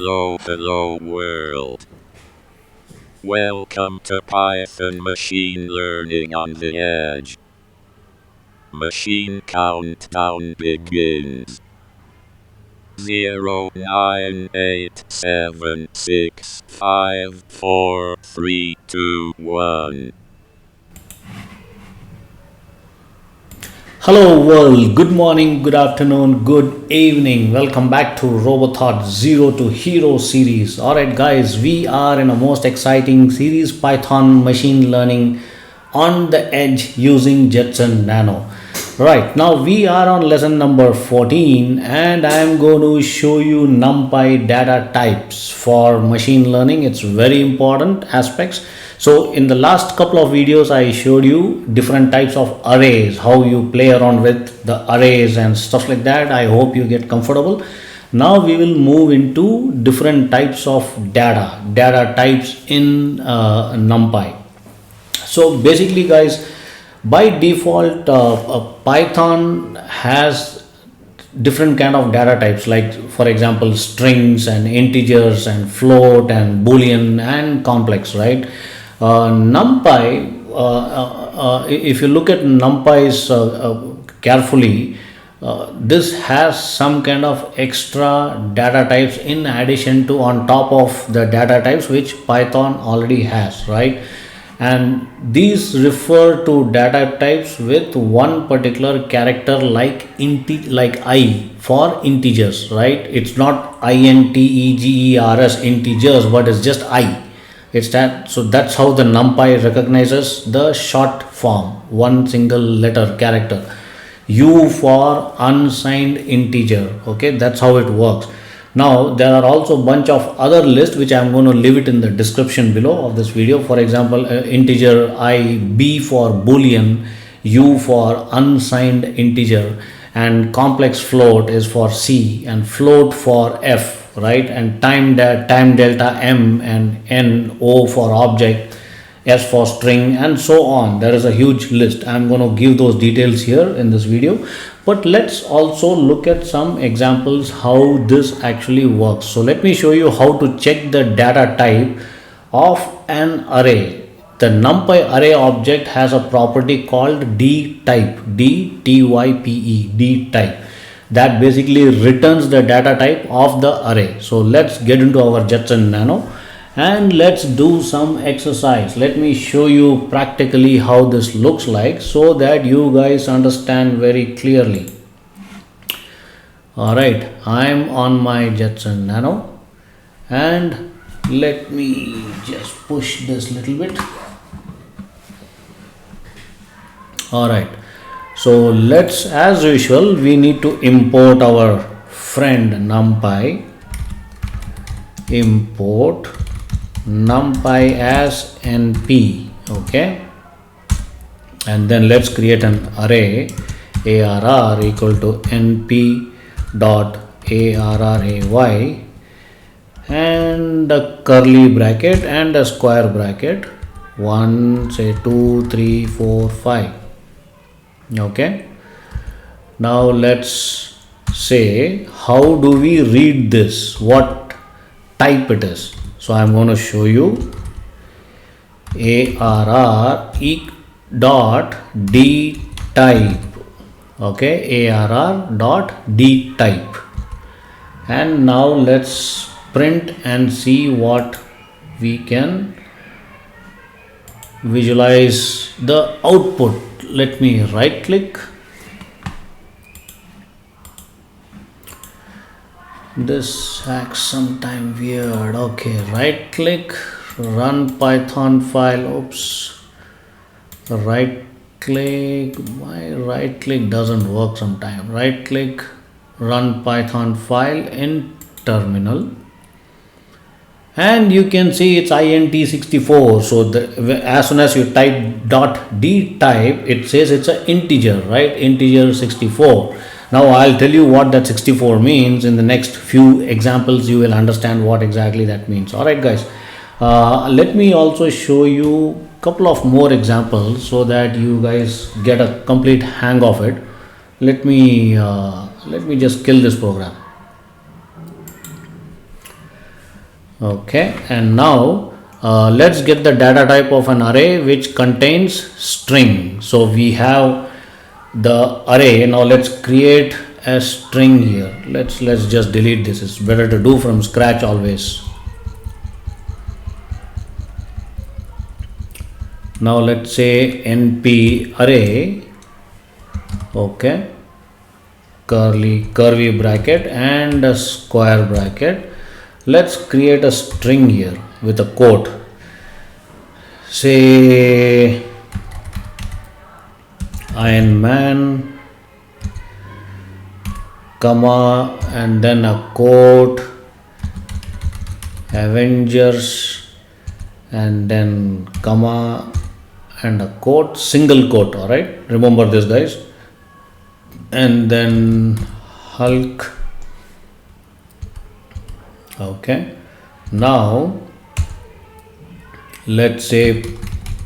Hello world. Welcome to Python Machine Learning on the Edge. Machine countdown begins. 0987654321. Hello world, good morning, good afternoon, good evening. Welcome back to Robothought Zero to Hero series. Alright guys, we are in a most exciting series, Python machine learning on the edge using Jetson Nano. Right, now we are on lesson number 14 and I am going to show you NumPy data types for machine learning. It's very important aspects. So in the last couple of videos I showed you different types of arrays, how you play around with the arrays and stuff like that. I hope you get comfortable. Now we will move into different types of data types in NumPy. So basically guys, by default Python has different kind of data types, like for example strings and integers and float and boolean and complex, right? NumPy, if you look at NumPy's carefully, this has some kind of extra data types in addition to on top of the data types which Python already has, right? And these refer to data types with one particular character, like like I for integers, right? It's not integers integers, but it's just I. It's that. So that's how the NumPy recognizes the short form, one single letter character. U for unsigned integer. Okay, that's how it works. Now there are also a bunch of other lists which I'm going to leave it in the description below of this video. For example, integer I, B for boolean, U for unsigned integer, and complex float is for C, and float for F, right? And time delta M, and N, O for object, S for string, and so on. There is a huge list. I'm going to give those details here in this video, but let's also look at some examples how this actually works. So let me show you how to check the data type of an array. The NumPy array object has a property called dtype, dtype, that basically returns the data type of the array. So let's get into our Jetson Nano and let's do some exercise. Let me show you practically how this looks like so that you guys understand very clearly. Alright, I'm on my Jetson Nano and let me just push this little bit. Alright, so let's, as usual, we need to import our friend NumPy. Import NumPy as np. Okay, and then let's create an array, arr equal to np dot array, and a curly bracket and a square bracket, 1, say 2, 3, 4, 5. Okay, now let's say how do we read this, what type it is. So I'm going to show you arr dot dtype. Okay, arr dot dtype, and now let's print and see what we can visualize the output. Let me right click. This acts sometime weird. Okay, right click, run Python file. Oops, right click. My right click doesn't work sometime. Right click, run Python file in terminal, and you can see it's int64. So as soon as you type .dtype, it says it's an integer, right? Integer 64. Now I'll tell you what that 64 means in the next few examples. You will understand what exactly that means. Alright guys, let me also show you a couple of more examples so that you guys get a complete hang of it. Let me just kill this program. Okay, and now let's get the data type of an array which contains string. So we have the array. Now let's create a string here. Let's just delete this. It's better to do from scratch always. Now let's say np array, okay, curly bracket and a square bracket. Let's create a string here with a quote. Say Iron Man, comma, and then a quote, Avengers, and then comma and a quote, single quote. All right, remember this, guys. And then Hulk. Okay, now let's say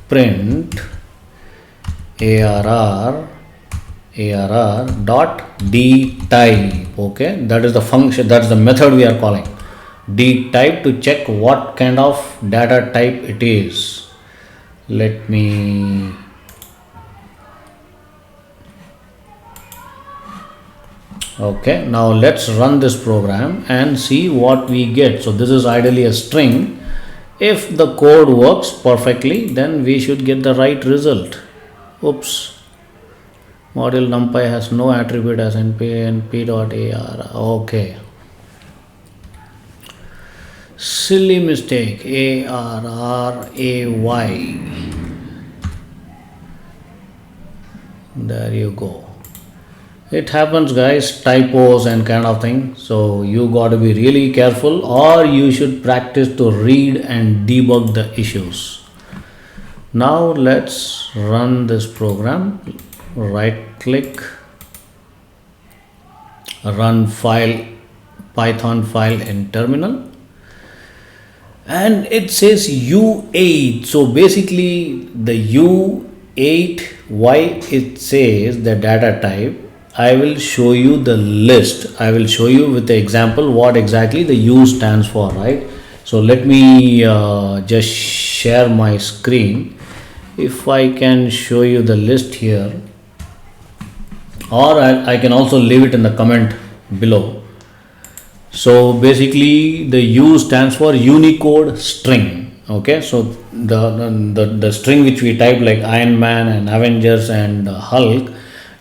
print arr dot dtype. Okay, that is the function, that's the method we are calling, dtype, to check what kind of data type it is. Let me okay, now let's run this program and see what we get. So this is ideally a string. If the code works perfectly, then we should get the right result. Oops, module NumPy has no attribute as np.arr. Okay, silly mistake, array. There you go. It happens, guys, typos and kind of thing. So you got to be really careful, or you should practice to read and debug the issues. Now let's run this program. Right click, run file, Python file in terminal, and it says U8. So basically the U8, why it says the data type, I will show you the list. I will show you with the example what exactly the U stands for, right? So let me just share my screen. If I can show you the list here, or I can also leave it in the comment below. So basically the U stands for Unicode string. Okay, so the string which we type, like Iron Man and Avengers and Hulk,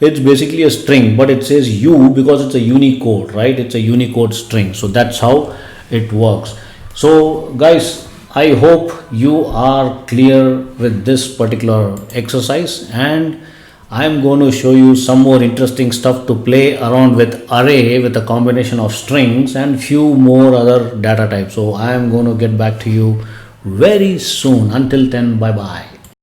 it's basically a string, but it says U because it's a Unicode, right? It's a Unicode string. So that's how it works. So guys, I hope you are clear with this particular exercise, and I'm going to show you some more interesting stuff to play around with array with a combination of strings and few more other data types. So I am going to get back to you very soon. Until then, bye bye.